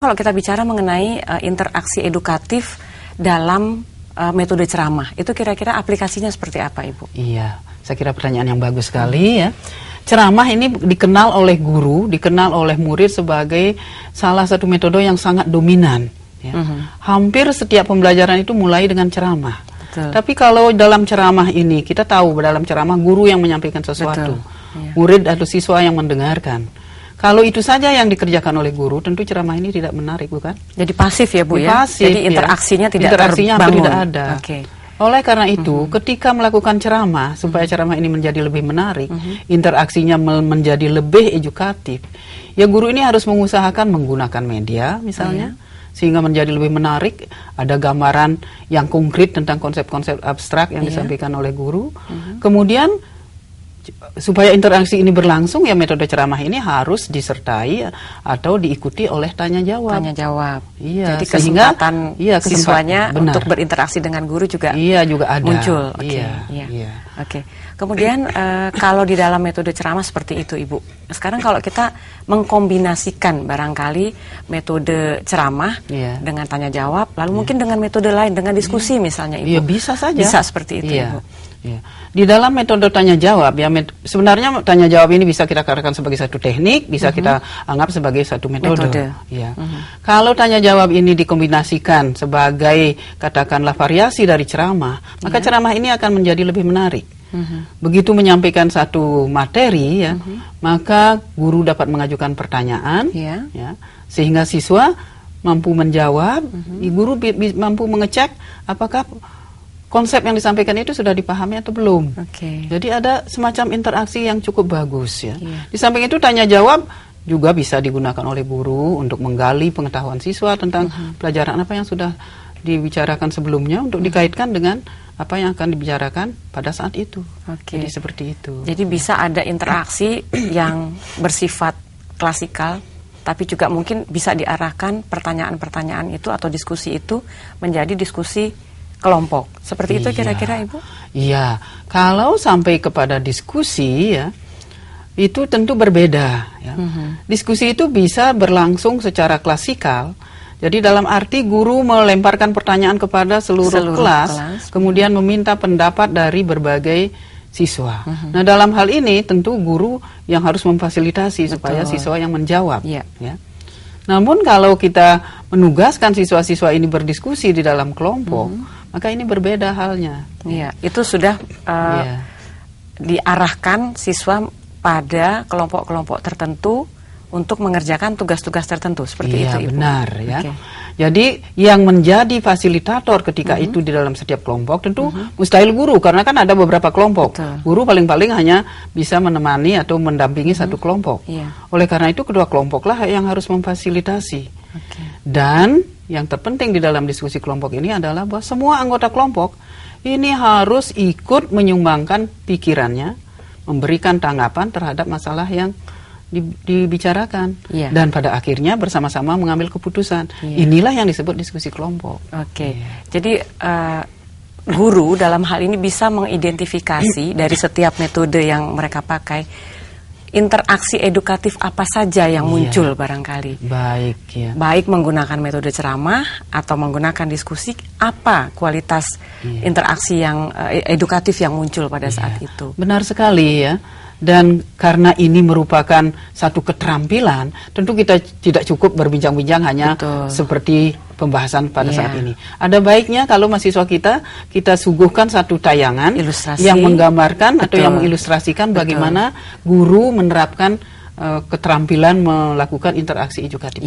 Kalau kita bicara mengenai interaksi edukatif dalam metode ceramah, itu kira-kira aplikasinya seperti apa, Ibu? Iya, saya kira pertanyaan yang bagus sekali ya. Ceramah ini dikenal oleh guru, dikenal oleh murid sebagai salah satu metode yang sangat dominan. Ya. Hampir setiap pembelajaran itu mulai dengan ceramah. Betul. Tapi kalau dalam ceramah ini, kita tahu dalam ceramah guru yang menyampaikan sesuatu, Ya. murid atau siswa yang mendengarkan. Kalau itu saja yang dikerjakan oleh guru, tentu ceramah ini tidak menarik, bukan? Jadi pasif ya, Bu, ya? Pasif, jadi interaksinya ya. tidak Interaksinya terbangun. tidak ada. Okay. Oleh karena itu, ketika melakukan ceramah, supaya ceramah ini menjadi lebih menarik, interaksinya menjadi lebih edukatif, ya guru ini harus mengusahakan menggunakan media, misalnya, sehingga menjadi lebih menarik. Ada gambaran yang konkret tentang konsep-konsep abstrak yang disampaikan oleh guru. Kemudian, supaya interaksi ini berlangsung, ya metode ceramah ini harus disertai atau diikuti oleh tanya jawab. Tanya jawab. Iya, jadi sehingga kesempatan siswanya untuk berinteraksi dengan guru juga, juga ada. Muncul. Oke. Iya. Oke. Kemudian kalau di dalam metode ceramah seperti itu, Ibu. Sekarang kalau kita mengkombinasikan barangkali metode ceramah dengan tanya jawab, lalu mungkin dengan metode lain, dengan diskusi misalnya, Ibu. Iya, bisa saja. Bisa seperti itu, Ibu. Ya. Di dalam metode tanya jawab, ya sebenarnya tanya jawab ini bisa kita katakan sebagai satu teknik, bisa kita anggap sebagai satu metode. Ya. Kalau tanya jawab ini dikombinasikan sebagai katakanlah variasi dari ceramah, maka ceramah ini akan menjadi lebih menarik. Begitu menyampaikan satu materi, ya, maka guru dapat mengajukan pertanyaan, ya, sehingga siswa mampu menjawab, guru mampu mengecek apakah konsep yang disampaikan itu sudah dipahami atau belum. Jadi ada semacam interaksi yang cukup bagus, ya. Di samping itu tanya jawab juga bisa digunakan oleh guru untuk menggali pengetahuan siswa tentang pelajaran apa yang sudah dibicarakan sebelumnya untuk dikaitkan dengan apa yang akan dibicarakan pada saat itu. Jadi seperti itu. Jadi bisa ada interaksi yang bersifat klasikal, tapi juga mungkin bisa diarahkan pertanyaan-pertanyaan itu atau diskusi itu menjadi diskusi kelompok. Seperti itu kira-kira, Ibu? Iya. Kalau sampai kepada diskusi, ya, itu tentu berbeda, ya. Diskusi itu bisa berlangsung secara klasikal. Jadi dalam arti guru melemparkan pertanyaan kepada seluruh kelas, kemudian meminta pendapat dari berbagai siswa. Nah, dalam hal ini tentu guru yang harus memfasilitasi supaya siswa yang menjawab. Ya. Namun kalau kita menugaskan siswa-siswa ini berdiskusi di dalam kelompok, maka ini berbeda halnya. Iya, itu sudah diarahkan siswa pada kelompok-kelompok tertentu untuk mengerjakan tugas-tugas tertentu, seperti itu, Ibu. Benar, ya. Jadi yang menjadi fasilitator ketika itu di dalam setiap kelompok tentu mustahil guru, karena kan ada beberapa kelompok. Guru paling-paling hanya bisa menemani atau mendampingi satu kelompok. Oleh karena itu kedua kelompoklah yang harus memfasilitasi. Dan yang terpenting di dalam diskusi kelompok ini adalah bahwa semua anggota kelompok ini harus ikut menyumbangkan pikirannya, memberikan tanggapan terhadap masalah yang dibicarakan, dan pada akhirnya bersama-sama mengambil keputusan. Inilah yang disebut diskusi kelompok. Jadi guru dalam hal ini bisa mengidentifikasi dari setiap metode yang mereka pakai interaksi edukatif apa saja yang muncul barangkali. Baik menggunakan metode ceramah atau menggunakan diskusi, apa kualitas interaksi yang edukatif yang muncul pada saat itu. Benar sekali, ya. Dan karena ini merupakan satu keterampilan, tentu kita tidak cukup berbincang-bincang hanya seperti pembahasan pada saat ini. Ada baiknya kalau mahasiswa kita suguhkan satu tayangan ilustrasi yang menggambarkan atau yang mengilustrasikan bagaimana guru menerapkan keterampilan melakukan interaksi edukatif.